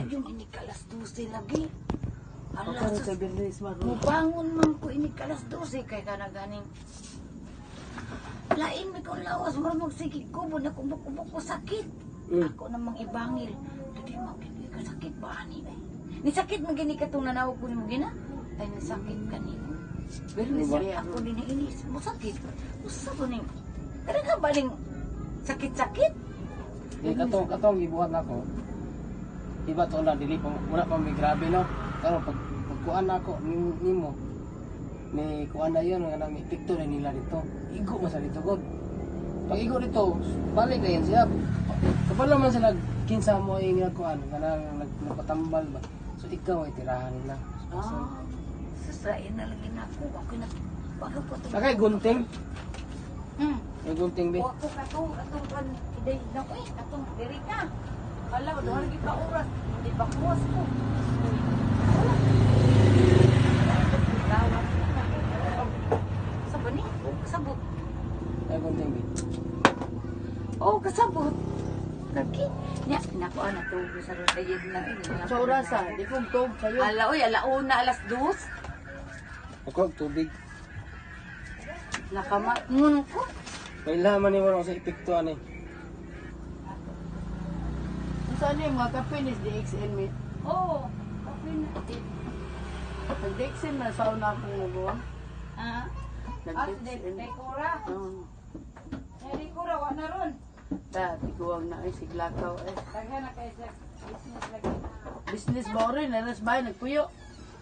yung ini kalas 12 lagi. Pagkano Alas, sa bilis mo? mubangon man ko ini kalas 12 kay kana ganing. Lain mi kong lawas, mura magsigig ko, muna kumukubok ko sakit. Ako namang ibangil. Dili magiging ka sakit ba ani eh. Ni sakit mo gini katong nanawag ko ni mo gina? Ay ni sakit kanino. Pero ni sakit ako din inis. Mo sakit. Usa ko ning. Kada ka ba ning sakit-sakit? Katong gibuhat nako. Iba to na dili pa wala pa may grabe no. Pero pagkuan nako nimo ni kuan na yun nga nang epekto na nila dito. Igo man sa dito god. Pag igo dito, balik na yan siya. Kabalo man sila kinsa mo yung kuan kanang nagpatambal ba. So ikaw ay tirahan nila. Sasain na lagi na ako. Ako na. Bago ko ito. Nakay gunting. May gunting ba? Ako katong kan iday na ko eh. Katong diri ka. Wala, doon lagi pa oras. Hindi ba kuwas ko? Sabon eh. Kasabot. May gunting ba? Oh, kasabot. Lagi. Nya, nakuha na to. Sa rotayid na. Sa orasa, di ko tog sa'yo. Ala, oy, alauna, alas 2. Ako tubig. Nakamatngon ko. May laman ni mo sa epekto ani. Saan yung mga kapinis di XN mi? Oo. Okay na. Nag-DXN na sauna akong nagawa. Ah. Nag-DXN. May kura. May kura, wala na ron. Dati kuwang na ay siglakaw eh. Taghan na kayo sa business lagi na. Business ba rin? Naras ba? Nagpuyo.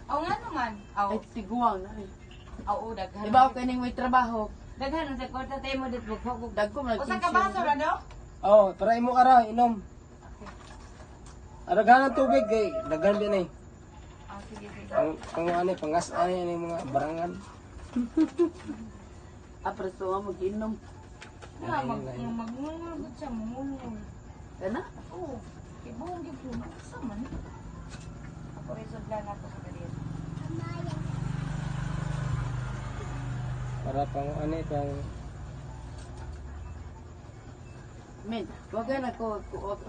Aw nga naman. Aw. Ay tiguang na eh. Aw, daghan. Diba ako kaning may trabaho? Daghan sa kwarta tayo mo dito. Dagko mo O sa kabaso na daw? Oh, para imo ara inom. Aragahan ng tubig kay daghan din eh. Ah, sige, sige. Pang ano, pangas ani yung mga barangan. Apreso nga mag-inom. Ah, magmulmul siya, mamulmul. Kana? Oo. Ibuong gipo. Sama ni. Ako resod lang ako sa kaliyan. Para pang ano pang Men, wag ka na ko,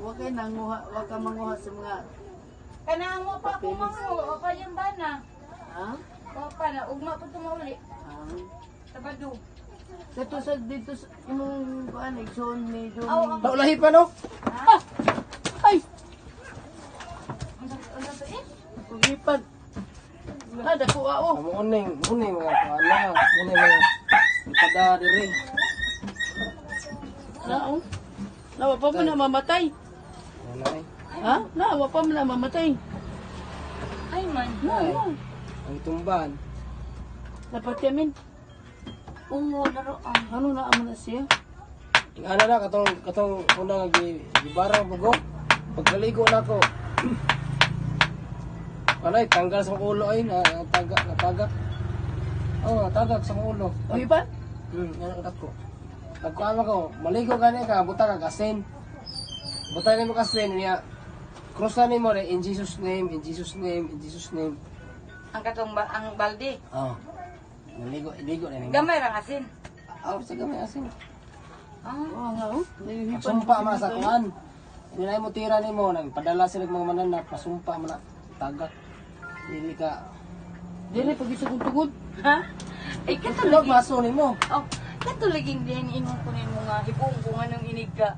wag ka nanguha, wag ka manguha sa mga, Kanaan mo pa ako mango. O pa yung bana. ha? O pa na. Ugma pa tumuli. Sabado. Dito sa imong kuan igsoon ni John. Naulahi pa no? Ay, Ano to eh? pagipad. Dako ako. Amo uning mga kuana, uning mga ipada diri. Nao. Nawa pa mo na mamatay. Ano ay? Ha? Nawa pa mo na mamatay. Ay man. Nawa. Ang tumban. Dapat yamin. Oo, naroon. Ano na amo na siya? Ano na katong una nga gibarang bugo. Pagkaligo nako. Alay, tanggal sa ulo ay natagak. Oh, natagak sa ulo. Uy pa? Ano ko. Nagkuhan ko, maligo gani ka, buta ka asin. Buta ni mo asin niya. Cross na mo in Jesus name, in Jesus name, in Jesus name. Ang katong ang balde. Oh. Ligo na niya. Gamay ra asin. Oh, sa gamay asin. Oo nga oh. Pasumpa man sa kuan. Hindi na mo tira ni mo, nagpadala sila mga mananap, pasumpa man na tagak. Dili ka. Dili pag isa kong tugod. Ha? Ay kato Tulog lagi. maso ni mo. Oh, kato laging din ingon ko nin mga hipong kung anong inig ka.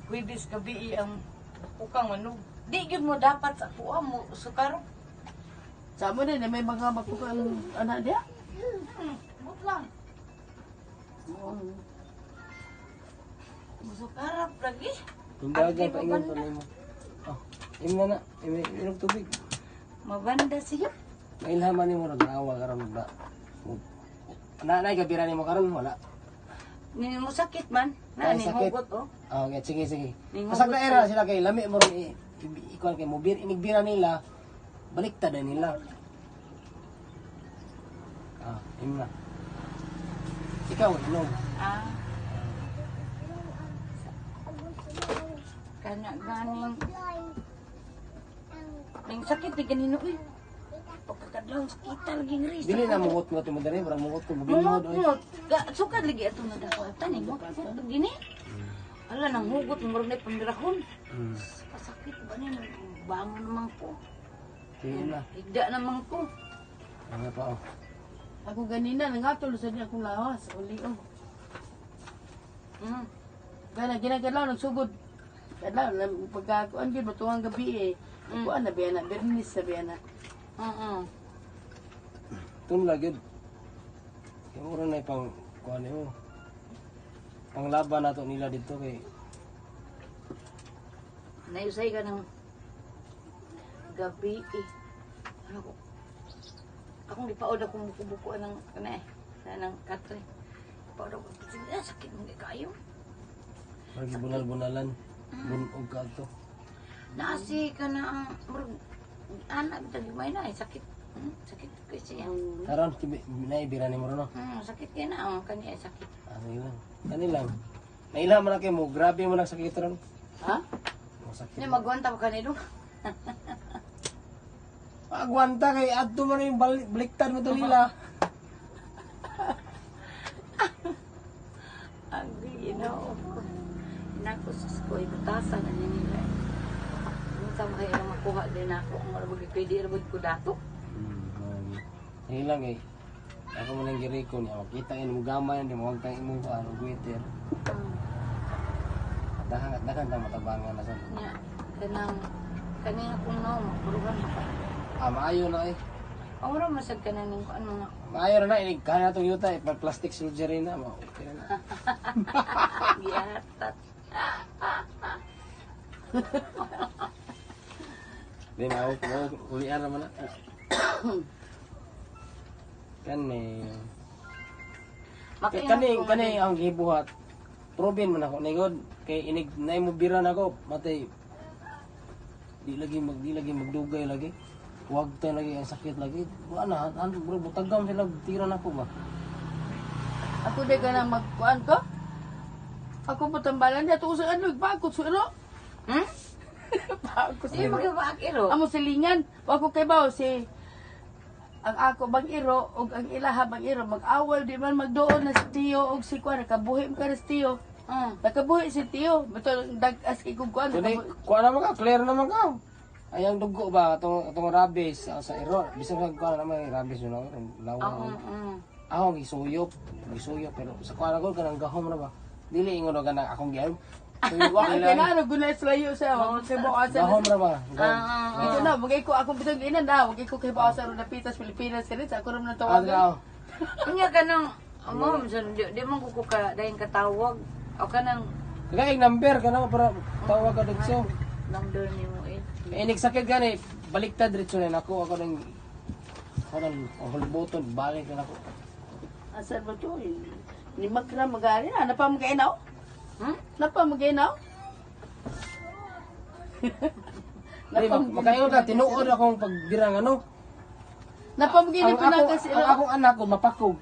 Huwibis gabi ang ukang manog. Di gyud mo dapat sa kuha mo sukaro. Sa mo din may mga magpukang anak dia. But lang. Oo. Musukarap lagi. Tindagan pa ingon pa nimo. Oh, imo na, inog tubig. Mabanda siya. Mailhaman nimo nag-awa karon ba. Nanay gabira nimo karon wala. Ni mo sakit man. Na Ay, ni sakit. hugot oh. Oh, okay, sige. Ning Kasag hugot na era sila kay lami mo ron ikuan kay mo inigbira nila baliktad na nila. Ah, imo na. Ikaw, inom. Ah. Kana ganing. Ning sakit di ganino uy. Pagkakadlaw sakita lagi ng ris. Dili na muot mo mo diri, murag muot ko bugin-muot oy. Mumot. Sukad lagi ato na dakota ni mo. Gini. Ala nang hugot murag na pandirahon. Kasakit ba ni bangon naman ko. Tingin na. Higda naman ko. Ano pa oh. Ako ganina, nangatol sa niya akong lawas. Uli oh. Mm. Gana, ginagalaw, nagsugod. Kala, pagkakuan din, matuwang gabi eh. Kuan na biya na, Bernis na biya na. Itong lagid. Yung oras na pang kuan mo. Pang laban nato nila dito kay Nayusay ka ng gabi eh. Ano ko? Akong lipaod akong bukuan ng ng katre. Lipaod ako. Sakit mo kayo. lagi bunal-bunalan. Bunog ka to. Nasi ka na ang anak tagimay na eh. Sakit. Sakit kasi yan. Karon naibira ni mo no. Sakit kaya na ang kanya sakit. Ano lang. Kanilang. Naila man kay mo, grabe mo nagsakit ron. Ha? Masakit. Hindi magwanta pa kanilo. Agwanta kay adto man yung baliktad mo to nila. Ang ginoo ko. Inako sa skoy butasan na nila. Minsan makaya na makuha din ako ang wala pwede rabod ko dato. Hilang eh. Ako mo nang giriko niya. Makita yun mo gamay. Hindi mo huwag tayong imo ano, guiter. Dahan tayo matabangan na sa Nya kanina kung no mapurugan pa. maayo na eh. Ora masag kananing ko ano nga. Maayo na na. Inig kaya na itong yuta eh. Pag plastic surgery na. Okay na. Giatat. Hindi mo ulian naman na. Kani ang gibuhat. Proben man ako nigod kay inig nay mo biran ako matay. Di lagi magdugay lagi. Huwag tayo lagi ang sakit lagi. Wala na bro butagam sila tira na ko ba. Ako di ka na magkuan ko? Ako patambalan niya, tuko sa ano, bakot sa ano? Bakot sa Di ano? magibakiro. Amo silingan, wako kay bawo si ang ako bang iro ug ang ilaha bang iro mag-awal di man magdoon na si Tiyo ug si Kuan nakabuhi mo ka na si Tiyo. Nakabuhi si Tiyo, betul dag-as kay kung kuan. Kundi kuha naman ka, clear naman ka. Ayang dugo ba itong rabies sa iro. Bisag kuha naman yung rabies yun. Lawang. Ako gisuyop pero sa kuha na ko kanang gahom na ba. Dili ingon ka nang akong giaw. Wa kay na ano gunay slayo sa wa kay bawo asa. Gahom na ba. Ito na, magay ko akong bitong inan na, magay ko kay bawo sa Rodapitas Pilipinas kani sa ako ram na tawagan. Kunya kanang mom di man ko ka dayon katawag. O kanang Kaya number ka na para tawag ka dito. number nimo eh. Inig sakit gani baliktad diretso na ako nang hulboton balik na ako. Asa ba to? Ni makra magari na, napa magainaw? Napa magainaw? Ay, makaingon ka, tinuod akong pagbirang ano. Napa magainaw pa na kasi ang akong anak ko mapakog,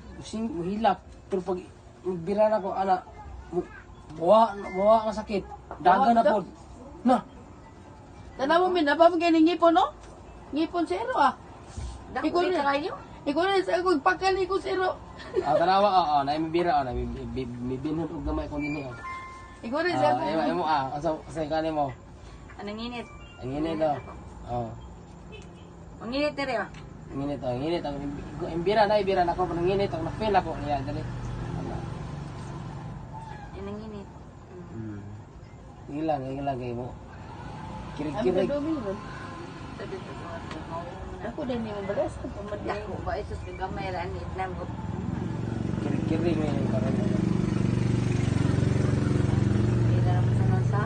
hilak. Pero pag bira na ko, anak, buwa nga sakit. Daga na po. Na, Tanaw mo min, napa magainaw ngipon no? Ngipon sa ero ah. Dako di kayo. Ikaw na sa ako, pakali ko sa ero. tanawa, na imibira, na mibinhon og gamay kong dinhi. Ikaw na sa ako. Imo, asa kanin mo. Anong init? Ang init daw. Ang init dere ah. Ang init. Ang imbira na ako. Ang init, ang na-feel ako. Yan, dali. Anong init? Ilang kayo mo. Ang Kirig-kirig. kadumi mo. Sabi ko Ako din yung balas. Dako ba isus ka gamay ra anit na mo. Kirig-kirig mo yung karoon. Ila ra sa nasa.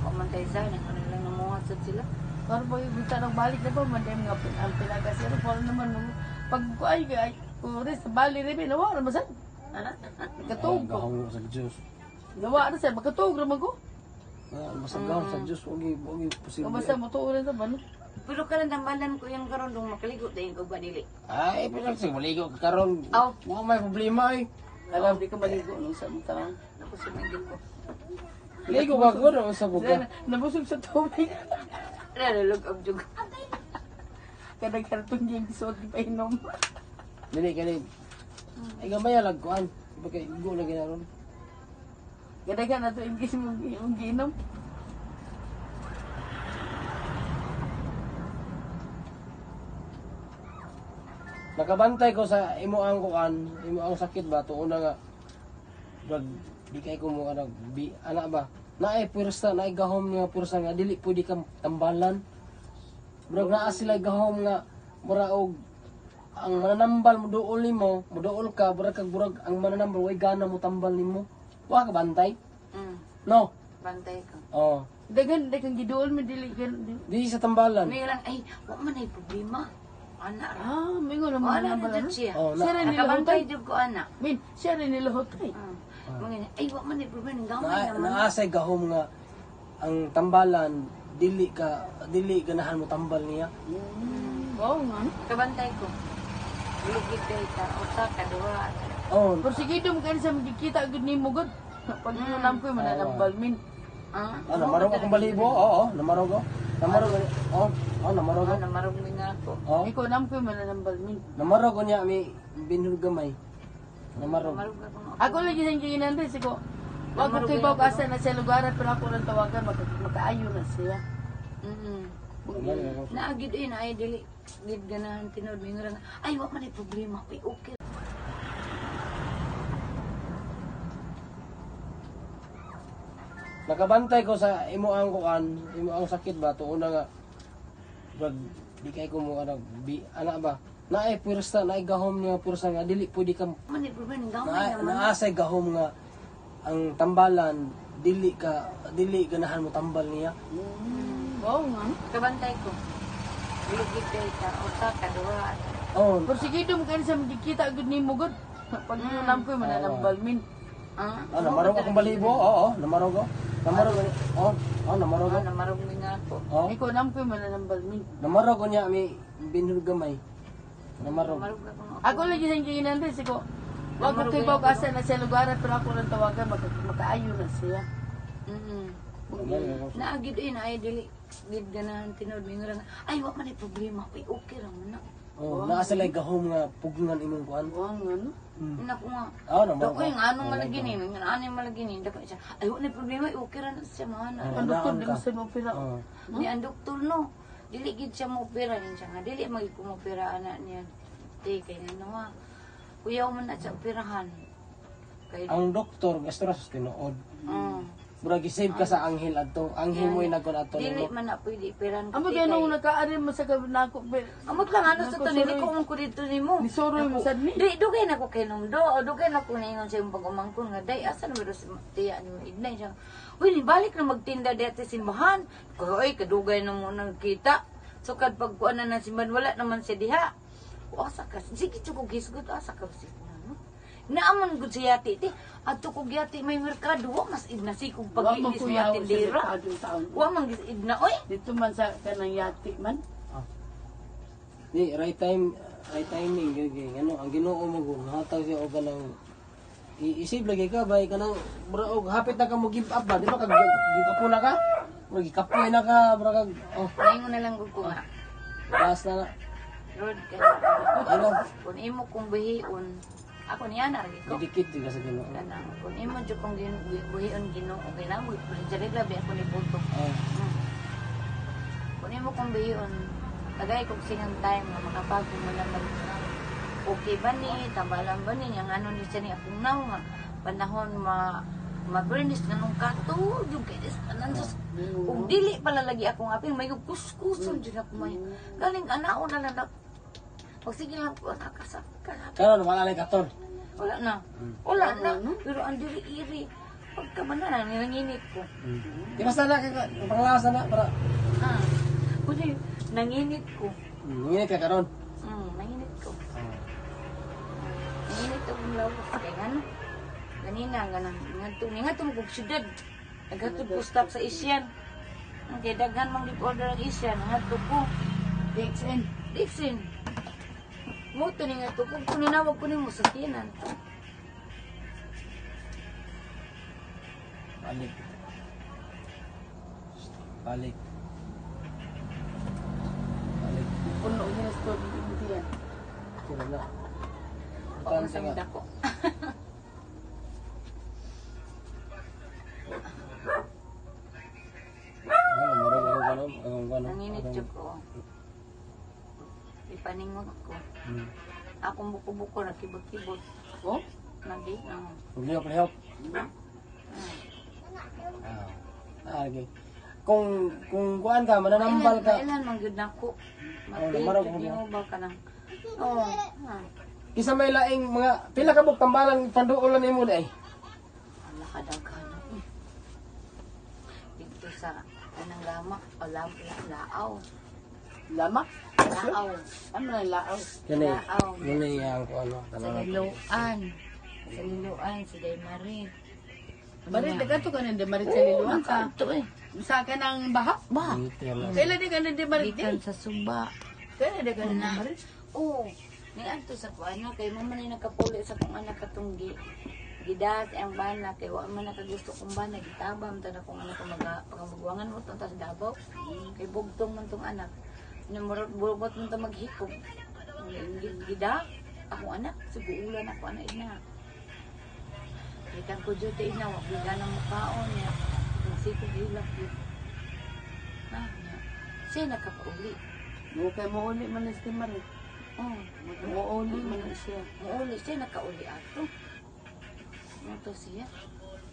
O man tayo sa nang ano lang namuhat sad sila. Karo ba yung bita ng balik na ba, manday mga ang pinagasiro. Karo naman, pag ay, kuri sa bali rin, nawa na masan. Katog ko. Gahong sa Diyos. Nawa na siya, makatog naman ko. Masagaw sa Diyos. Huwag posible. Basta matuulan sa ba, no? Pero ka lang tambalan ko yung karon dong makaligo dayon ko ba dili. Ay, pinag maligo ka karon. Aw. Wala may problema eh. Alam, di ka maligo nung sa mga Ako sa mga ko. Ligo ka ko no sa buka. Nabusog sa tubig. Nalulog ang jug. Kadang-kadang yung gisod, di pa inom. Dili. Ay gamay lag kuan. Bakay go lagi na ron. Kadang-kadang na ito yung ginom. nakabantay ko sa imo ang kuan, imo ang sakit ba to una nga drug di kay ko mo ano bi ana ba naay pursa naay gahom nga pursa nga dili pwede ka tambalan. Bro naa sila gahom nga mura og ang mananambal mo duol nimo, muduol ka burag kag burag ang mananambal way gana mo tambal nimo. Wa ka bantay? No. Bantay ko. Oh. Dagan giduol mo dili gan. Di sa tambalan. May lang, ay, wa man ay problema. Ana ra. Ah, mingo O, naman ana nambal. na dyan siya. Oh, Siya rin Nakabantay nilahotay. dyan ko, ana. Min, siya rin nilahotay. Mga niya, ay, wa man ay problema. Gamay Na, naman. naasay gahom nga ang tambalan dili ganahan mo tambal niya. Wow, nga. Kabantay ko. Ligid day ka. Usa ka, duwa. Oh, Porsigido mo kayo sa magkikita agad ni mo god. Pag inunam ko yung mananambal min. namarog akong balibo. Oo, namarog ko. Namarog. Namarog ko. Namarog mi nga ako. Oh, Ikaw nam ko yung mananambal min. namarog ko niya may binhul gamay. Namarog. Namarog ako. Ako lagi sa kinginan rin. Siko, wag ko kay Bawk asa na sa lugaran pero ako lang tawagan. Magkaayo na siya. Naagid eh, na ay dili. Gid ganahan tinod mi nga. Ay, wa man ay problema. Ay, okay. Nakabantay ko sa imo ang kuan, imo ang sakit ba to una nga drug di kay ko mo ano bi ana ba naay pursa naay gahom nga pursa nga dili pwede ka Man ay problema. Gamay naman. naasay gahom nga ang tambalan dili ganahan mo tambal niya. Wow, nga. Kabantay ko. Ligid day ka. Usa ka, duwa. Oh, Porsigido mo kayo sa magkikita agad ni mo god. Pag inunam ko yung mananambal min. namarog akong balibo. Oo, namarog ko. Namarog ko. Namarog ko. Namarog mi nga ako. Oh, Ikaw nam ko yung mananambal min. namarog ko niya may binhul gamay. Namarog. Namarog ako. Ako lagi sa kinginan rin. Siko, wag ko kay Bawk asa na sa lugaran pero ako lang tawagan. Magkaayo na siya. Naagid eh, na ay dili. Gid ganahan tinod mi nga. Ay, wa man ay problema. Ay, okay ra man na. Oh, naa sila gahom nga pugngan imong kuan. Wow, nga no. Naku nga. Namarog. Dako yung anong malaginin, yung anong malaginin, dako siya. Ay, wala na problema, okay ra na siya mga na. Ang doktor di mo sa mo pira. Oh. Ni ang doktor no, dili gid siya mo opera din siya nga, dili magi ko mo opera anak niya. Di kay ano nga. Kuyaw man na siya operahan. Kay Ang doktor gastro sa tinuod. Mura gisave ka sa anghel adto. Anghel mo nagkon adto dili nimo. man na pwede operahan. Amo kaya nung nagkaari mo sa kabinako. Amot lang ano sa to dili ko ko dito nimo. Nisuro mo sad ni. Di dugay na ko kay nung dugay na ko ningon sa imong pag-umangkon nga day asa na meron si tiya ni Idnay siya. Uy, ni balik na magtinda dito sa simbahan. Oy, kadugay na mo nang kita. So kad pagkuan na simbahan wala naman siya diha. Asa ka? Sige ko gisgot asa ka si ano. Naaman gud si yati ti. Adto ko yati may merkado wa mas idna si kog pag-ilis ni yati dira. Wa man gis idna oy. Dito man sa kanang yati man. Di right timing gigi. Ano ang Ginoo mo gud hatag siya og kanang iisip lagi ka bay kanang bro og hapit na ka mo give up ba di ba kag give up na ka? Mo gikapoy na ka bro kag Ngayon na lang gud ko nga. taas na. Lord, Ano? kung imo kong buhion, ako niya na rin ko. Didikit di ka sa Ginoo. Kanang, kung imo dyan kong buhion Ginoo, okay lang, dyan labi ako ni Buto. Oh. Kung imo kong buhion, tagay kong singang time na makapagod mo naman, okay ba ni, tambalan ba ni, yung ano ni siya ni akong naw nga, panahon ma-burnish na nung kato, yung kainis kanan sa kung dili pala lagi akong aping, may kuskuson dyan ako may, galing anao na lang, pag sige lang ko, nakasaka. Karon wala na katon. Wala na. Wala na. Pero ang diri-iri. Pagka ba na, nanginit ko. Di basta na ka panglasa na para Kundi, nanginit ko. ngini ka karon. Nanginit ko. Nanginit ko kung lawas. Kaya nga no. Ganina, ganang. Nga to mo kong syudad. Naghatod ko stock sa Isyan. Kaya daghan mang order ang Isyan. Naghatod ko. DXN. Dixon. Moto ni nga to. Kung kuninawag ko ni mo sa tiyanan. Balik. Balik. Balik. Puno niya sa story dito yan. Sila na. Oo, sa mga ko. Ano, Nanginit ko. Ipaningog ko. Akong buko-buko na kibot-kibot. Oh? Nagi, Lihok. Okay. Kung kuan ka, mananambal ka. Kailan man gyud nako. namarog mo Mati, mo ba ka nang... Oo. Kisa may laing mga pila ka buk tambalan panduulan nimo di ay. Wala ka daghan. Dito sa kanang lamak, laaw. Lamak? Laaw. Ano na laaw? Kani. Laaw. Muna yang ko ano. Sa Liloan. Sa Liloan, si Day Marie. Marit, nagato ka na di Marit sa liluan ka. Ito eh. Sa ka ng baha? Ba? Kailan di ka na di Marit Ikan di? sa Suba. Kailan di ka na di Marit? Oo. Ni anto sa kuana kay mo man nakapuli sa kong anak katunggi. Gidas ang bana kay wa man nakagusto kong bana gitabam ta na kong anak ko magwangan mo ta sa Davao. Kay bugtong man tong anak. Namurot bulbot man ta maghikog. Gida ako anak siguulan ako anak ina. Ikan ko jud ta ina wa biga na mukaon niya. Sikog hilak yun. Ah, niya. Siya nakapauli. Mo kay mo uli man si Marit. Oh, Mo uli man siya. muuli siya nakauli ato. Ano to siya?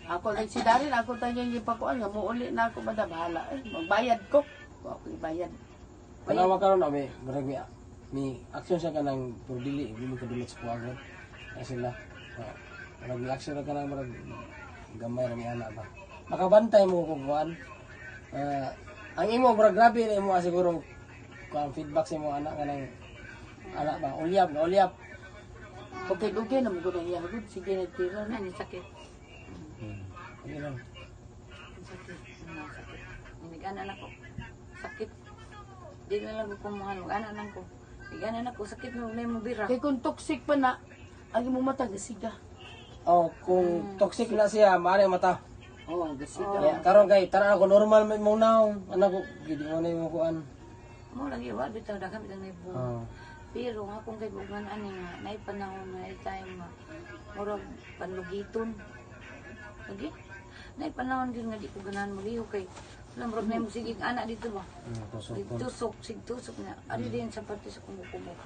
Ako lang si Darin, ako tayo yung ipakuan nga, muuli na ako madabahala. Magbayad ko. Ako ibayad. Tanawa karon abi, murag mi action siya kanang puro dili ka dulit sa kuwagon. Ay sila. Murag mi action ka nang murag gamay ra mi ana ba. Makabantay mo kung kuan. Ang imo murag grabe na imo siguro kuan feedback sa imo anak kanang anak ba ulyap. Okay, na mo ko na iyahagod. Sige, nagtira na. Ano sakit? Sige lang. Sakit. Ano sakit? Nag-anan ako. Sakit. Di na lang ko kumuhan. Mag-anan ko. Nag-anan ako. Sakit mo na mo bira. Kaya kung toxic pa na, ang imo mata, gasiga. Oh, kung toxic na siya, maari mata. Oo, gasiga. Kaya karon kay tara ako normal may mong naong anak ko gid mo na imo kuan. Mo lagi wa bitaw daghang bitang naibo. Oh. Pero nga kung kay bugan ani nga nay panahon na time nga murag panlugiton. Lagi. Nay panahon gyud nga di ko ganahan magliho kay lamrog na mo sige anak dito ba. Tusok na. Ari din sa pati sa kumukumo.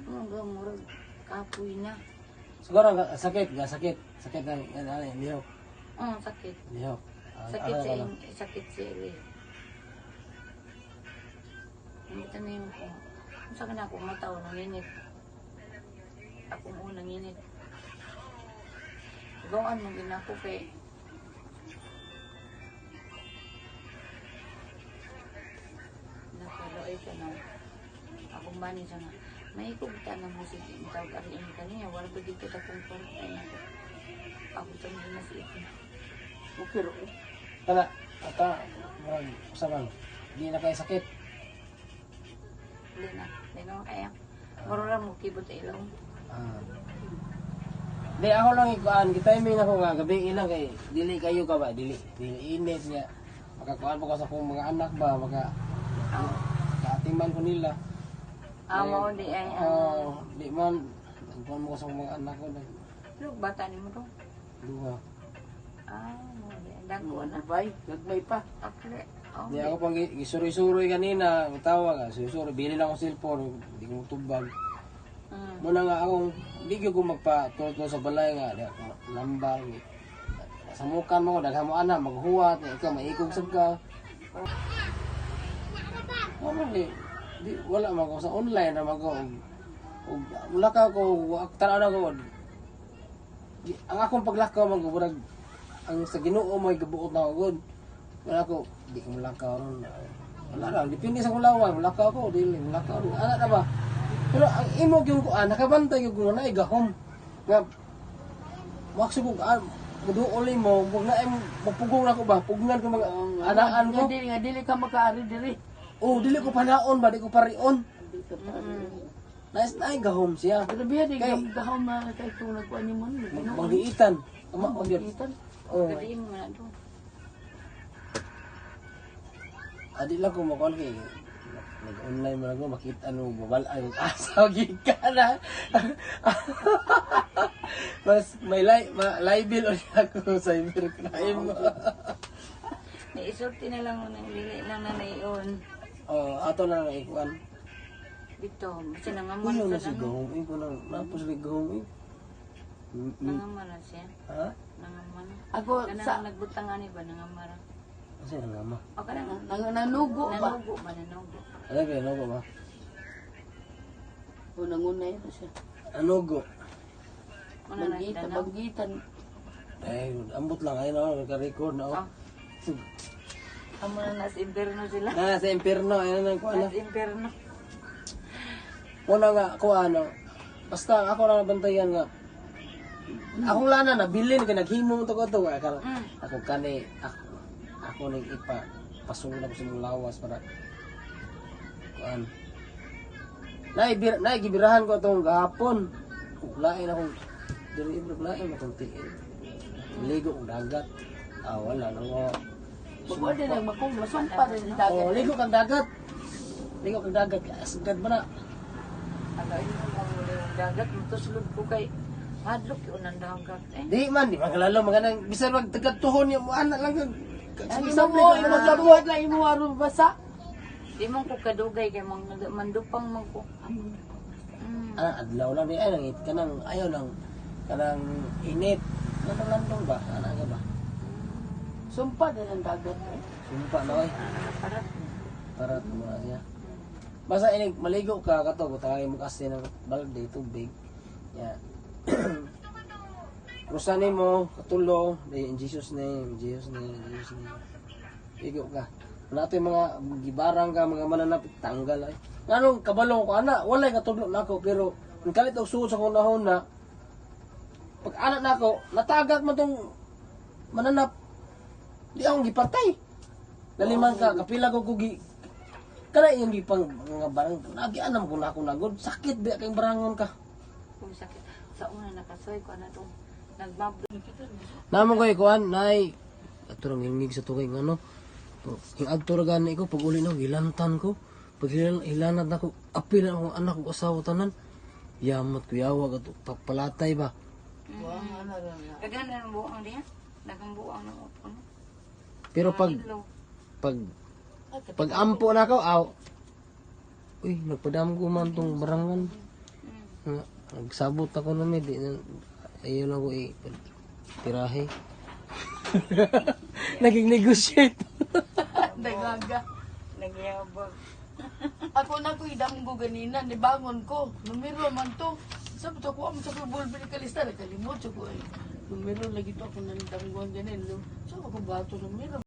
Murag murag kapoy na. Siguro sakit ang lihok. Sakit. Lihok. Sakit sa ili. Hindi tanim ko. Kung sa kana akong mataw, nanginit. Ako mo nanginit. Gawaan mo ginako kay nakaloy ka na. Akong bani sa nga. May ikugta na mo sige. Tawag ari ini kaniya. Wala ba dito ta kung ay nako. Ako sa mga nasiit. Okay, ro. Kana ata murag saman. Di na kay sakit. Hindi na. Hindi na kaya. Maro lang mo kibot sa ilaw. Di ako lang ikuan, gitiming ako nga gabi ilang kay dili kayo ka ba, dili init niya. Makakuan po ko sa akong mga anak ba, kaatiman ko nila. Mao di ay. Di man kuan mo ko sa akong mga anak ko na Pero bata ni mo to. duha. Mao di. Dagko na. Gagmay pa. Akre. Di ako pang gisuroy-suroy kanina, tawag ka, suroy bili lang ako cellphone, di ko tubag. Muna nga akong, hindi ko magpatuto sa balay nga, di ako lambal. Sa mukan mo, daghan mo anak, maghuwat, ikaw maikog sab ka. Ano wala man ko sa online na mag lakaw ko, tara ko. Ang akong paglakaw magbulag, ang sa Ginoo may gabuot na ako. Wala ko, di ko malakaw ron. Wala lang, depende sa kulawan, malakaw ko, dili, malakaw ron. Anak na ba? Pero ang imog yung kuan, nakabantay yung kuan na igahom. Nga, maksud ko, muduuli mo, huwag na magpugong na ko ba? Pugnan ko mga anaan ko. Dili ka makaari diri. Oh, dili ko panaon ba, di ko parion. Dili ka pa. Nice na igahom siya. Pero biya di Kay- gahom na kay kung nagkuan ni mo. Magiitan. Ama, o yun. Itan. Oh, Gadi mo na to. adi lang ko makuan kay nag-online mo lang ko, makita ano, babalay yung asaw, gika na. Mas may libil ulit ako sa cybercrime mo. Naisulti na lang mo nang dili lang na nayon. Oh, ato na lang ikuan. Dito, kasi nangaman Kuya na sa si ano. Gahong eh. Kunang napos ni Gahong eh. Nangaman na siya. Ha? Nangaman. Ako Kanang sa nagbutang ani ba nangamara? Kasi nangama. O kanang nanugo ba? nanugo ba nanugo? Ano ba? Ano ba? Unang-una yun siya. Anogo. Una na Bagita, tanaw. bagitan. Eh, ambot lang. Ayun ako, nagka-record na ako. Oh. Amo na nas imperno sila. Sa impyerno. Ayun na kuha na. Nas imperno. Una nga, kuha ano. Basta ako lang nabantayan nga. Akong lana na, bilin ka naghimo mo to ko to. Ako kani, ako nang pasunod ako sa mga lawas para kuan. Naigibirahan ko itong gahapon. Lain akong, dili lain akong tiin. Ligo kong dagat. Wala nang ako. Pagwa din lang makong masumpa rin sa dagat. Ligo kang dagat. Ligo kang dagat. Asagad ba na? Again mo mo yung dagat mutuslod ko kay madlok yun ang dagat eh. Di man, di magalalo. Mga bisan magtagad tuhon niya mo. Anak lang kang Ano mo, imagabuhat lang imo aron basa. Di mo ko kadugay kay mandupang man ko. Adlaw lang di ay nangit ka nang ayaw nang kanang init. Landong ba? Ana ka ba? Sumpa din ang dagat. Sumpa na oy. Parat. Para tumula siya. Basta inig maligo ka kato ko tagay mo kasi ng balde tubig. Ya. Rusanin mo katulo in Jesus name, Jesus name, Jesus name. Ligo ka. Nato yung mga gibarang ka, mga mananapit, tanggal ay. Nganong kabalong ko, ana, walay katudlo na ako, pero ang kalit og suot sa kong nahon na, pag anak na ako, natagak man tong mananap, di akong gipatay. Naliman ka, kapila ko kugi, kana yung gipang mga barang, nagianam ko na ako nagod, sakit ba kayong barangon ka. Kung sakit. Sa una nakasoy ko na itong nagmablo. Namo ko ikuan, nay, aturang ingig sa tugay ng ano, yung agturagan ko, pag uli na, hilantan ko, pag hilanat na ko, apilan akong anak ko asawa tanan, yamat ko yawag at papalatay ba. Kaganda ng buang diya. Dagang buang ng upo na. Pero pag ampo na ako, uy, nagpadam ko man tong barangan. Nagsabot ako na di na, ayaw lang ko tirahe. Naging negotiate. Dagaga. Nagyabag. Ako na ko idanggo ganina, nibangon ko. Numero man to. Sabi to ko, sa bulbili kalista, nakalimot ko eh. Numero lagi to ako nang danggon ganin. So ako bato numero.